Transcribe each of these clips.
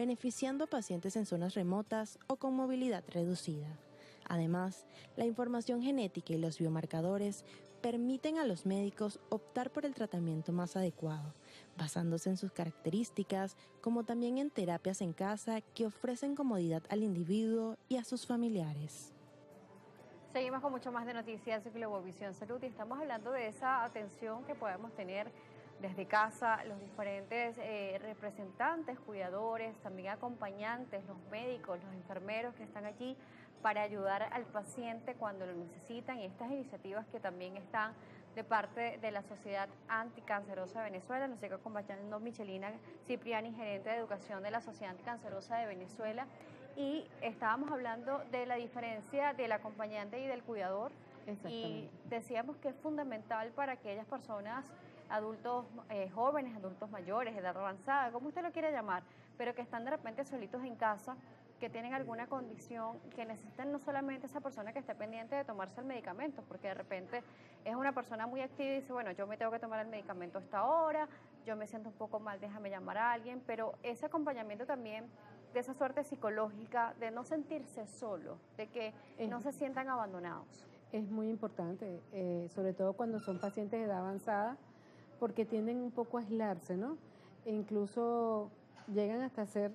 beneficiando a pacientes en zonas remotas o con movilidad reducida. Además, la información genética y los biomarcadores permiten a los médicos optar por el tratamiento más adecuado, basándose en sus características, como también en terapias en casa que ofrecen comodidad al individuo y a sus familiares. Seguimos con mucho más de noticias de Globovisión Salud y estamos hablando de esa atención que podemos tener desde casa, los diferentes representantes, cuidadores, también acompañantes, los médicos, los enfermeros que están allí para ayudar al paciente cuando lo necesitan, y estas iniciativas que también están de parte de la Sociedad Anticancerosa de Venezuela. Nos llega acompañando Michelina Cipriani, gerente de educación de la Sociedad Anticancerosa de Venezuela, y estábamos hablando de la diferencia del acompañante y del cuidador, y decíamos que es fundamental para aquellas personas, adultos jóvenes, adultos mayores, edad avanzada, como usted lo quiera llamar, pero que están de repente solitos en casa, que tienen alguna condición, que necesitan no solamente esa persona que esté pendiente de tomarse el medicamento, porque de repente es una persona muy activa y dice, bueno, yo me tengo que tomar el medicamento a esta hora, yo me siento un poco mal, déjame llamar a alguien, pero ese acompañamiento también de esa suerte psicológica, de no sentirse solo, de que no se sientan abandonados. Es muy importante, sobre todo cuando son pacientes de edad avanzada, porque tienden un poco a aislarse, ¿no? E incluso llegan hasta hacer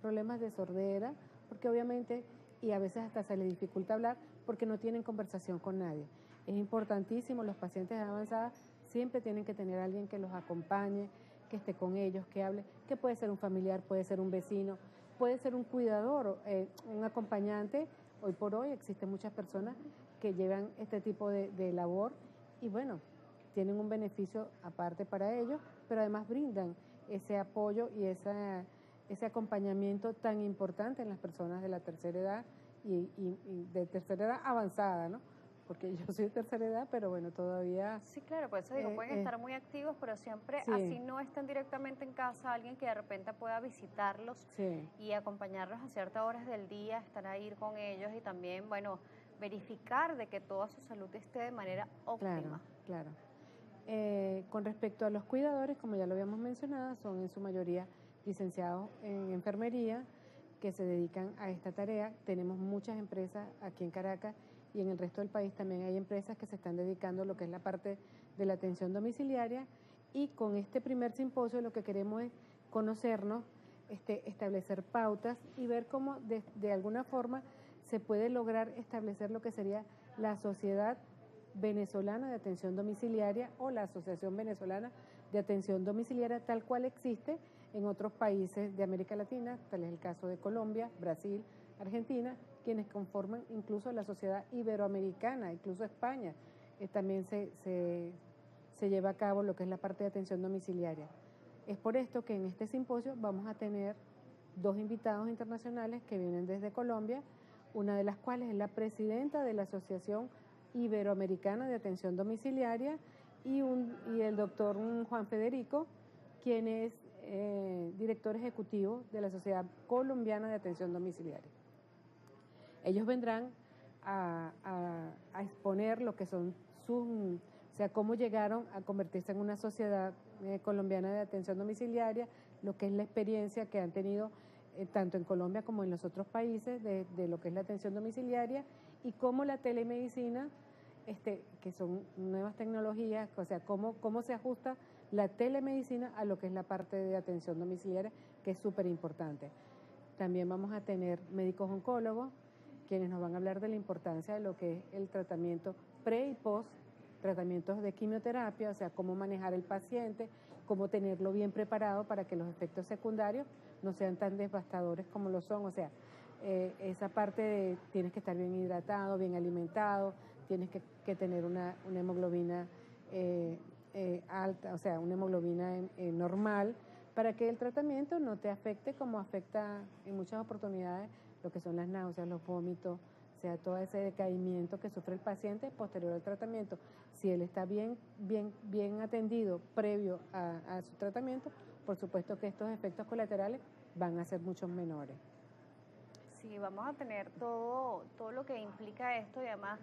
problemas de sordera, porque obviamente, y a veces hasta se les dificulta hablar porque no tienen conversación con nadie. Es importantísimo, los pacientes de edad avanzada siempre tienen que tener a alguien que los acompañe, que esté con ellos, que hable, que puede ser un familiar, puede ser un vecino, puede ser un cuidador, un acompañante. Hoy por hoy existen muchas personas que llevan este tipo de labor y bueno, tienen un beneficio aparte para ellos, pero además brindan ese apoyo y ese acompañamiento tan importante en las personas de la tercera edad y de tercera edad avanzada, ¿no? Porque yo soy de tercera edad, pero bueno, todavía... Sí, claro, por eso digo, pueden estar muy activos, pero siempre, sí, así no estén directamente en casa, alguien que de repente pueda visitarlos sí, y acompañarlos a ciertas horas del día, estar ahí con ellos y también, bueno, verificar de que toda su salud esté de manera óptima. Claro. Con respecto a los cuidadores, como ya lo habíamos mencionado, son en su mayoría licenciados en enfermería que se dedican a esta tarea. Tenemos muchas empresas aquí en Caracas y en el resto del país también hay empresas que se están dedicando a lo que es la parte de la atención domiciliaria, y con este primer simposio lo que queremos es conocernos, establecer pautas y ver cómo de alguna forma se puede lograr establecer lo que sería la Sociedad Venezolana de Atención Domiciliaria o la Asociación Venezolana de Atención Domiciliaria, tal cual existe en otros países de América Latina, tal es el caso de Colombia, Brasil, Argentina, quienes conforman incluso la Sociedad Iberoamericana, incluso España, también se lleva a cabo lo que es la parte de atención domiciliaria. Es por esto que en este simposio vamos a tener dos invitados internacionales que vienen desde Colombia, una de las cuales es la presidenta de la Asociación Iberoamericana de Atención Domiciliaria y el doctor Juan Federico, quien es director ejecutivo de la Sociedad Colombiana de Atención Domiciliaria. Ellos vendrán a exponer lo que son o sea, cómo llegaron a convertirse en una sociedad colombiana de atención domiciliaria, lo que es la experiencia que han tenido tanto en Colombia como en los otros países de lo que es la atención domiciliaria, y cómo la telemedicina, que son nuevas tecnologías, o sea, cómo se ajusta la telemedicina a lo que es la parte de atención domiciliaria, que es súper importante. También vamos a tener médicos oncólogos, quienes nos van a hablar de la importancia de lo que es el tratamiento pre y post, tratamientos de quimioterapia, o sea, cómo manejar el paciente, cómo tenerlo bien preparado para que los efectos secundarios no sean tan devastadores como lo son, o sea, esa parte de tienes que estar bien hidratado, bien alimentado, tienes que tener una hemoglobina alta, o sea, una hemoglobina normal, para que el tratamiento no te afecte como afecta en muchas oportunidades lo que son las náuseas, los vómitos, o sea, todo ese decaimiento que sufre el paciente posterior al tratamiento. Si él está bien atendido previo a su tratamiento, por supuesto que estos efectos colaterales van a ser mucho menores. Sí, vamos a tener todo lo que implica esto, y además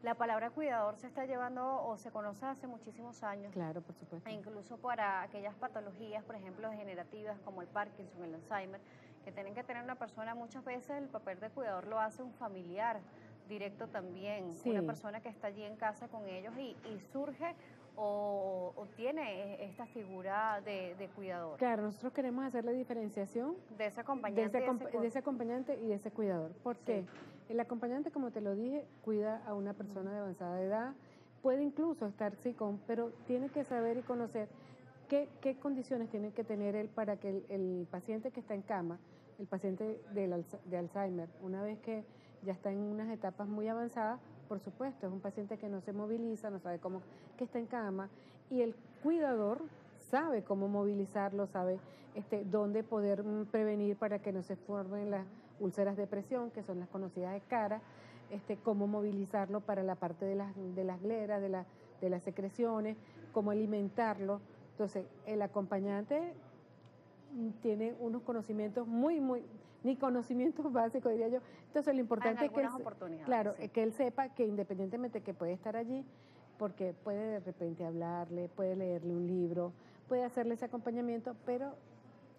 la palabra cuidador se está llevando o se conoce hace muchísimos años. Claro, por supuesto. E incluso para aquellas patologías, por ejemplo, degenerativas como el Parkinson, el Alzheimer, que tienen que tener una persona, muchas veces el papel de cuidador lo hace un familiar directo también, Sí. una persona que está allí en casa con ellos y surge o tiene esta figura de cuidador, Claro, nosotros queremos hacer la diferenciación de ese de acompañante. de ese acompañante y de ese cuidador. ¿Por Sí. qué? El acompañante, como te lo dije, cuida a una persona de avanzada edad, puede incluso estar pero tiene que saber y conocer qué condiciones tiene que tener él para que el paciente que está en cama, el paciente de Alzheimer, una vez que ya está en unas etapas muy avanzadas, por supuesto, es un paciente que no se moviliza, no sabe cómo, que está en cama, y el cuidador sabe cómo movilizarlo, sabe dónde poder prevenir para que no se formen las úlceras de presión, que son las conocidas de cara, cómo movilizarlo para la parte de las gleras, de las secreciones, cómo alimentarlo. Entonces, el acompañante tiene unos conocimientos ni conocimientos básicos, diría yo. Entonces, lo importante es que oportunidades, sí. que él sepa que independientemente que puede estar allí, porque puede de repente hablarle, puede leerle un libro, puede hacerle ese acompañamiento, pero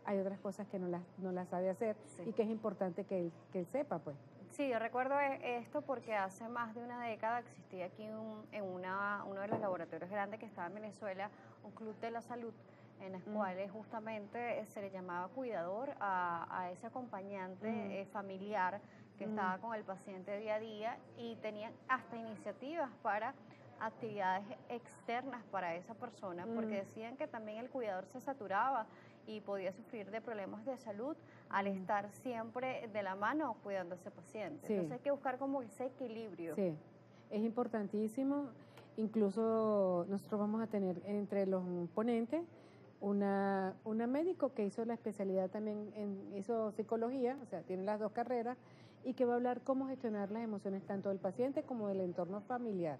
hay otras cosas que no las sabe hacer, Sí. y que es importante que él sepa, pues. Sí, yo recuerdo esto porque hace más de una década existía aquí en uno de los laboratorios grandes que estaba en Venezuela, un club de la salud, en los cuales justamente se le llamaba cuidador a ese acompañante familiar que estaba con el paciente día a día, y tenían hasta iniciativas para actividades externas para esa persona, porque decían que también el cuidador se saturaba y podía sufrir de problemas de salud al estar siempre de la mano cuidando a ese paciente. Sí. Entonces hay que buscar como ese equilibrio. Sí, es importantísimo. Incluso nosotros vamos a tener entre los ponentes una médico que hizo la especialidad también, hizo psicología, o sea, tiene las dos carreras, y que va a hablar cómo gestionar las emociones tanto del paciente como del entorno familiar.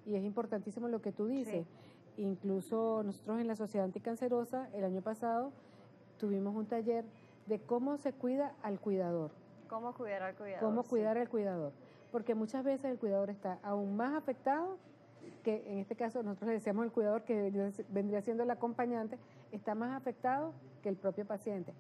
Y es importantísimo lo que tú dices. Sí. Incluso nosotros en la Sociedad Anticancerosa, el año pasado, tuvimos un taller de cómo se cuida al cuidador. ¿Cómo cuidar al cuidador? Cómo cuidar al cuidador. Porque muchas veces el cuidador está aún más afectado, que en este caso nosotros le decíamos el cuidador, que vendría siendo el acompañante, está más afectado que el propio paciente.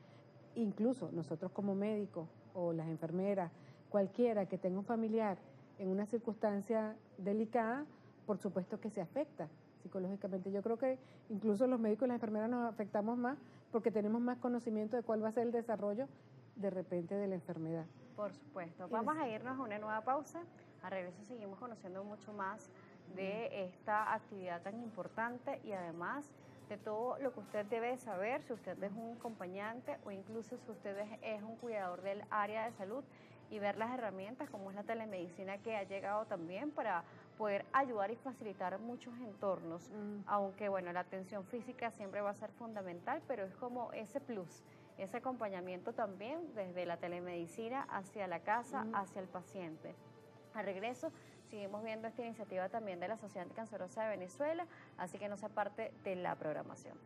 Incluso nosotros como médicos o las enfermeras, cualquiera que tenga un familiar en una circunstancia delicada, por supuesto que se afecta psicológicamente. Yo creo que incluso los médicos y las enfermeras nos afectamos más porque tenemos más conocimiento de cuál va a ser el desarrollo de repente de la enfermedad. Por supuesto. Vamos a irnos a una nueva pausa. A regreso seguimos conociendo mucho más de esta actividad tan importante y además de todo lo que usted debe saber si usted es un acompañante o incluso si usted es un cuidador del área de salud, y ver las herramientas como es la telemedicina, que ha llegado también para poder ayudar y facilitar muchos entornos, aunque bueno, la atención física siempre va a ser fundamental, pero es como ese plus, ese acompañamiento también desde la telemedicina hacia la casa, hacia el paciente. Al regreso seguimos viendo esta iniciativa también de la Sociedad Anticancerosa de Venezuela, así que no sea parte de la programación.